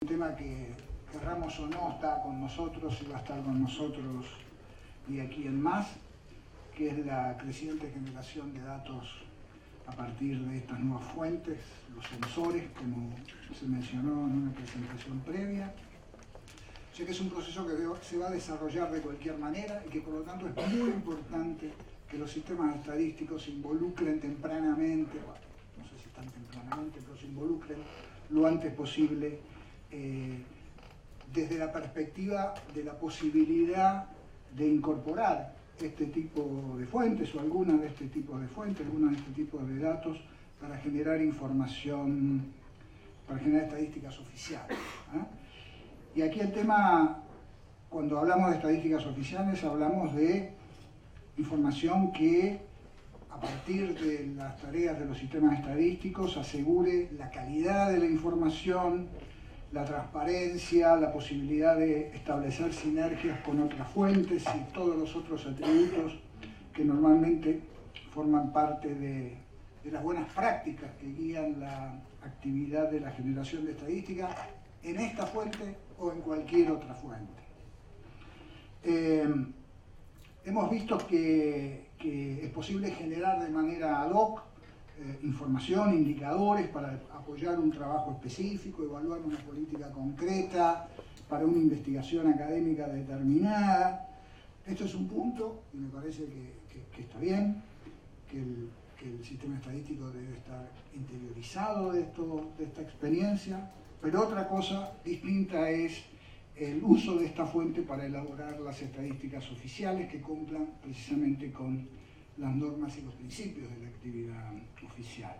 Un tema que, querramos o no, está con nosotros y va a estar con nosotros y aquí en más, que es la creciente generación de datos a partir de estas nuevas fuentes, los sensores, como se mencionó en una presentación previa. O sea que es un proceso que se va a desarrollar de cualquier manera y que por lo tanto es muy importante que los sistemas estadísticos se involucren tempranamente, bueno, no sé si tan tempranamente, pero se involucren lo antes posible desde la perspectiva de la posibilidad de incorporar este tipo de fuentes o alguna de este tipo de fuentes, alguna de este tipo de datos para generar información, para generar estadísticas oficiales. Y aquí el tema, cuando hablamos de estadísticas oficiales, hablamos de información que a partir de las tareas de los sistemas estadísticos asegure la calidad de la información, la transparencia, la posibilidad de establecer sinergias con otras fuentes y todos los otros atributos que normalmente forman parte de las buenas prácticas que guían la actividad de la generación de estadística en esta fuente o en cualquier otra fuente. Hemos visto que es posible generar de manera ad hoc información, indicadores para apoyar un trabajo específico, evaluar una política concreta para una investigación académica determinada. Esto es un punto y me parece que está bien, que el sistema estadístico debe estar interiorizado de esta experiencia, pero otra cosa distinta es el uso de esta fuente para elaborar las estadísticas oficiales que cumplan precisamente con las normas y los principios de la actividad oficial.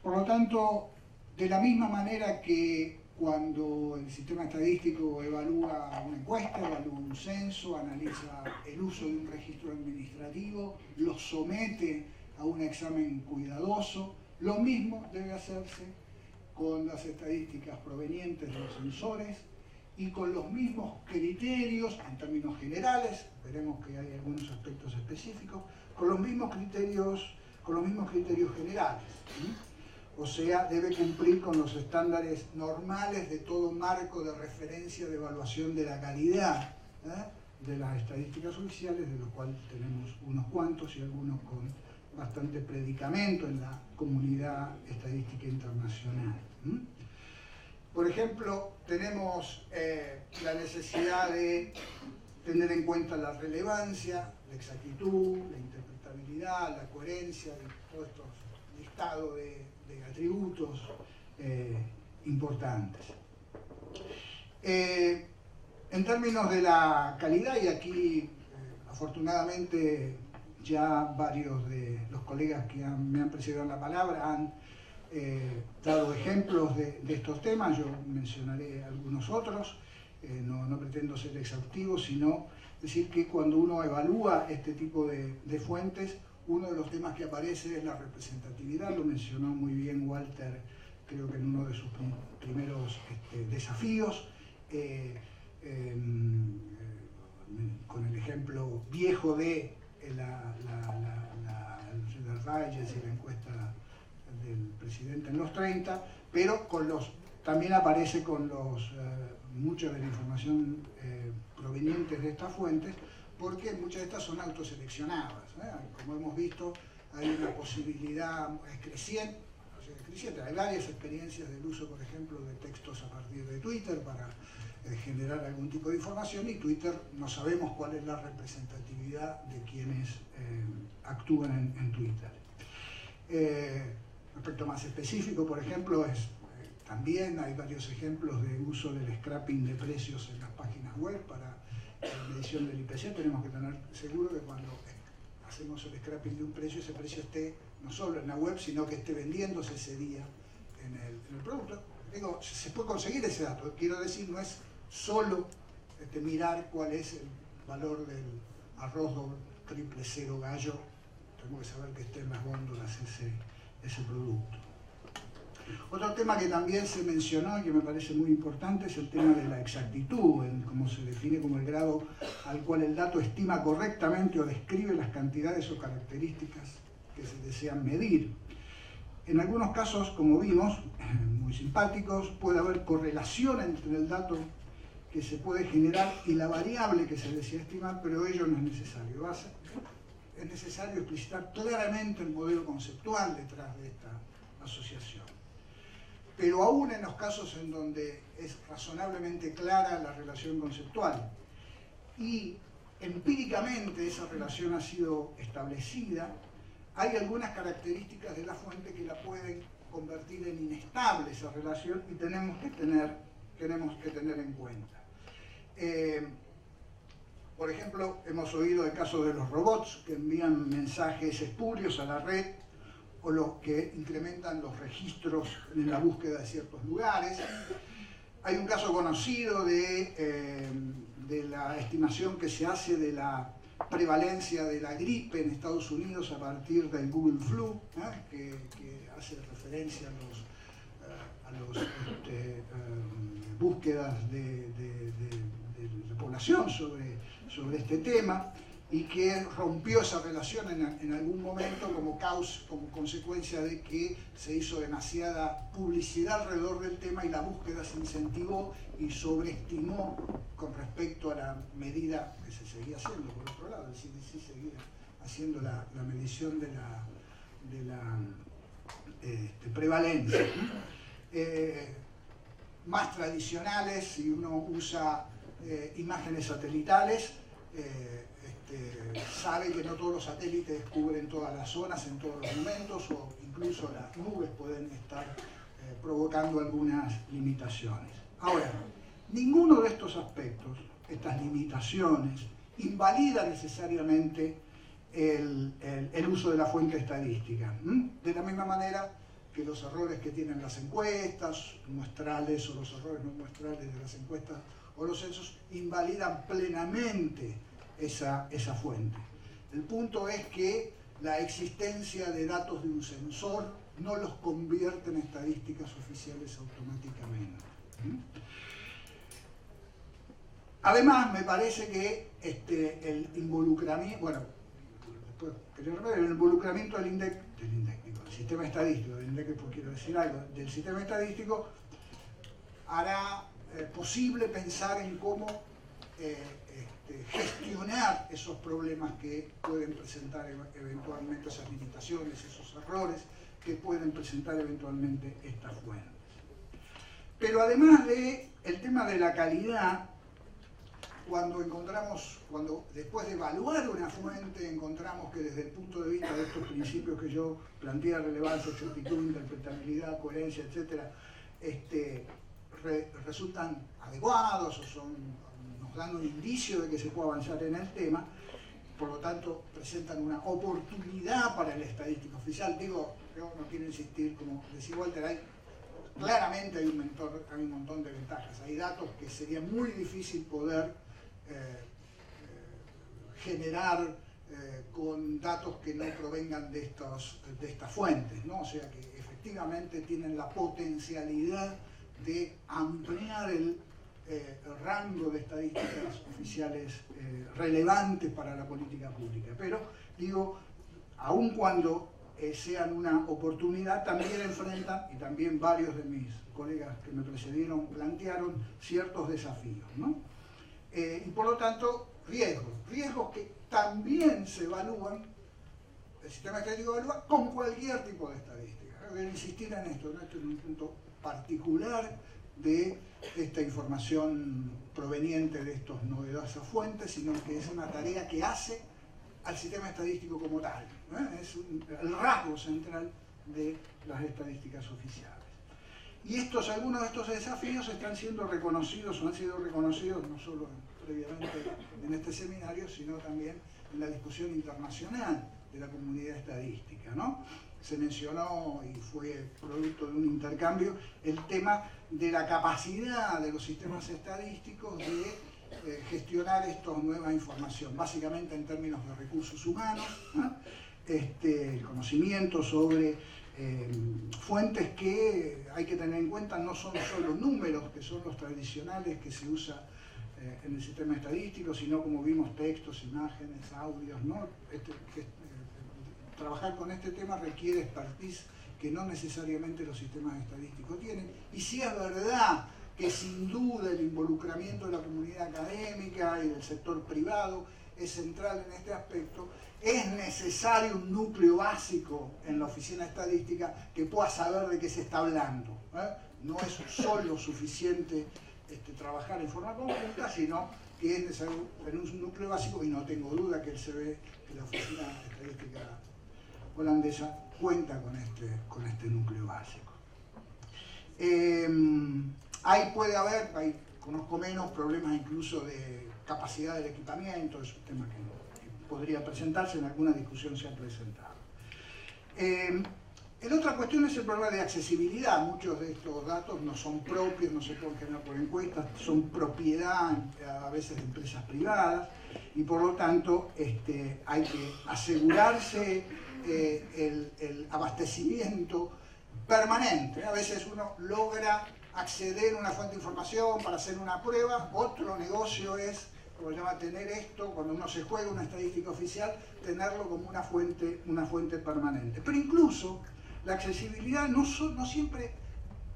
Por lo tanto, de la misma manera que cuando el sistema estadístico evalúa una encuesta, evalúa un censo, analiza el uso de un registro administrativo, lo somete a un examen cuidadoso, lo mismo debe hacerse con las estadísticas provenientes de los sensores y con los mismos criterios, en términos generales, veremos que hay algunos aspectos específicos, con los mismos criterios generales. O sea, debe cumplir con los estándares normales de todo marco de referencia de evaluación de la calidad de las estadísticas oficiales, de los cuales tenemos unos cuantos y algunos con bastante predicamento en la comunidad estadística internacional. Por ejemplo, tenemos la necesidad de tener en cuenta la relevancia, la exactitud, la interpretabilidad, la coherencia de todos estos listados de atributos importantes. En términos de la calidad, y aquí afortunadamente ya varios de los colegas que me han precedido en la palabra han dado ejemplos de estos temas, yo mencionaré algunos otros, no pretendo ser exhaustivo, sino decir que cuando uno evalúa este tipo de fuentes, uno de los temas que aparece es la representatividad, lo mencionó muy bien Walter, creo que en uno de sus primeros desafíos, con el ejemplo viejo de Reyes y la encuesta del presidente en los 30, pero también aparece con mucha de la información proveniente de estas fuentes, porque muchas de estas son autoseleccionadas. Como hemos visto, hay una posibilidad creciente, hay varias experiencias del uso, por ejemplo, de textos a partir de Twitter para generar algún tipo de información, y Twitter no sabemos cuál es la representatividad de quienes actúan en Twitter. Respecto más específico, por ejemplo, también hay varios ejemplos de uso del scrapping de precios en las páginas web para la medición del IPC. Tenemos que tener seguro que cuando hacemos el scrapping de un precio, ese precio esté no solo en la web, sino que esté vendiéndose ese día en el producto. Digo, se puede conseguir ese dato, quiero decir, no es solo mirar cuál es el valor del arroz triple cero gallo, tengo que saber que esté en las góndolas ese producto. Otro tema que también se mencionó y que me parece muy importante es el tema de la exactitud, como se define como el grado al cual el dato estima correctamente o describe las cantidades o características que se desean medir. En algunos casos, como vimos, muy simpáticos, puede haber correlación entre el dato que se puede generar y la variable que se desea estimar, pero ello no es necesario. Es necesario explicitar claramente el modelo conceptual detrás de esta asociación. Pero aún en los casos en donde es razonablemente clara la relación conceptual y empíricamente esa relación ha sido establecida, hay algunas características de la fuente que la pueden convertir en inestable esa relación y tenemos que tener en cuenta. Por ejemplo, hemos oído el caso de los robots que envían mensajes espurios a la red o los que incrementan los registros en la búsqueda de ciertos lugares. Hay un caso conocido de la estimación que se hace de la prevalencia de la gripe en Estados Unidos a partir del Google Flu, que hace referencia a las búsquedas de la población sobre este tema, y que rompió esa relación en algún momento como consecuencia de que se hizo demasiada publicidad alrededor del tema y la búsqueda se incentivó y sobreestimó con respecto a la medida que se seguía haciendo. Por otro lado, el CDC seguía haciendo la medición de la prevalencia. Más tradicionales, si uno usa imágenes satelitales, sabe que no todos los satélites cubren todas las zonas en todos los momentos, o incluso las nubes pueden estar provocando algunas limitaciones. Ahora, ninguno de estos aspectos, estas limitaciones, invalida necesariamente el uso de la fuente estadística. De la misma manera que los errores que tienen las encuestas muestrales o los errores no muestrales de las encuestas o los censos invalidan plenamente esa fuente. El punto es que la existencia de datos de un sensor no los convierte en estadísticas oficiales automáticamente. Además, me parece que el involucramiento, bueno, después quería ver el involucramiento del sistema estadístico, del INDEC, pues quiero decir algo, del sistema estadístico, hará posible pensar en cómo gestionar esos problemas que pueden presentar eventualmente, esas limitaciones, esos errores que pueden presentar eventualmente estas fuentes. Pero además del tema de la calidad, cuando después de evaluar una fuente encontramos que desde el punto de vista de estos principios que yo planteé, relevancia, exactitud, interpretabilidad, coherencia, etc., resultan adecuados o nos dan un indicio de que se puede avanzar en el tema, por lo tanto presentan una oportunidad para el estadístico oficial. Digo, yo no quiero insistir, como decía Walter, claramente hay un montón de ventajas. Hay datos que sería muy difícil poder generar con datos que no provengan de estas fuentes, ¿no? O sea que efectivamente tienen la potencialidad de ampliar el rango de estadísticas oficiales relevantes para la política pública. Pero, digo, aun cuando sean una oportunidad, también enfrentan, y también varios de mis colegas que me precedieron plantearon, ciertos desafíos, ¿no? Y por lo tanto, riesgos que también se evalúan, el sistema estadístico evalúa con cualquier tipo de estadística. Voy a insistir en esto, no esto es un punto particular de esta información proveniente de estas novedosas fuentes, sino que es una tarea que hace al sistema estadístico como tal, ¿eh? Es el rasgo central de las estadísticas oficiales. Y algunos de estos desafíos están siendo reconocidos, o han sido reconocidos no solo previamente en este seminario, sino también en la discusión internacional de la comunidad estadística, ¿no? Se mencionó, y fue producto de un intercambio, el tema de la capacidad de los sistemas estadísticos de gestionar esta nueva información, básicamente en términos de recursos humanos, ¿no? El conocimiento sobre fuentes que hay que tener en cuenta no son solo números, que son los tradicionales que se usa en el sistema estadístico, sino, como vimos, textos, imágenes, audios, ¿no? trabajar con este tema requiere expertise que no necesariamente los sistemas estadísticos tienen. Y sí es verdad que sin duda el involucramiento de la comunidad académica y del sector privado es central en este aspecto. Es necesario un núcleo básico en la oficina estadística que pueda saber de qué se está hablando. No es solo suficiente trabajar en forma conjunta, sino que es necesario tener un núcleo básico, y no tengo duda que la oficina estadística holandesa cuenta con este núcleo básico. Ahí puede haber, conozco menos, problemas incluso de capacidad del equipamiento, es un tema que podría presentarse, en alguna discusión se ha presentado. La otra cuestión es el problema de accesibilidad. Muchos de estos datos no son propios, no se pueden generar por encuestas, son propiedad a veces de empresas privadas, y por lo tanto hay que asegurarse el abastecimiento permanente. A veces uno logra acceder a una fuente de información para hacer una prueba, otro negocio es, como se llama, tener esto, cuando uno se juega una estadística oficial, tenerlo como una fuente permanente. Pero incluso la accesibilidad no siempre,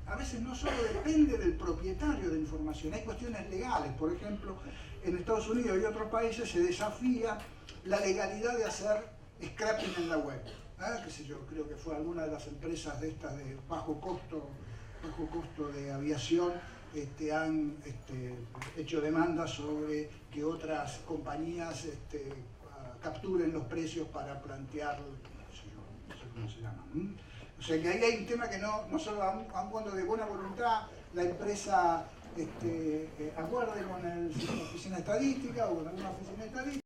a veces no solo depende del propietario de la información, hay cuestiones legales. Por ejemplo, en Estados Unidos y otros países se desafía la legalidad de hacer scrapping en la web. Qué sé yo, creo que fue alguna de las empresas de estas de bajo costo de aviación han hecho demandas sobre que otras compañías capturen los precios para plantear, no sé cómo se llama. O sea que ahí hay un tema que no solo, aun cuando de buena voluntad la empresa acuerde con la oficina estadística o con alguna oficina estadística,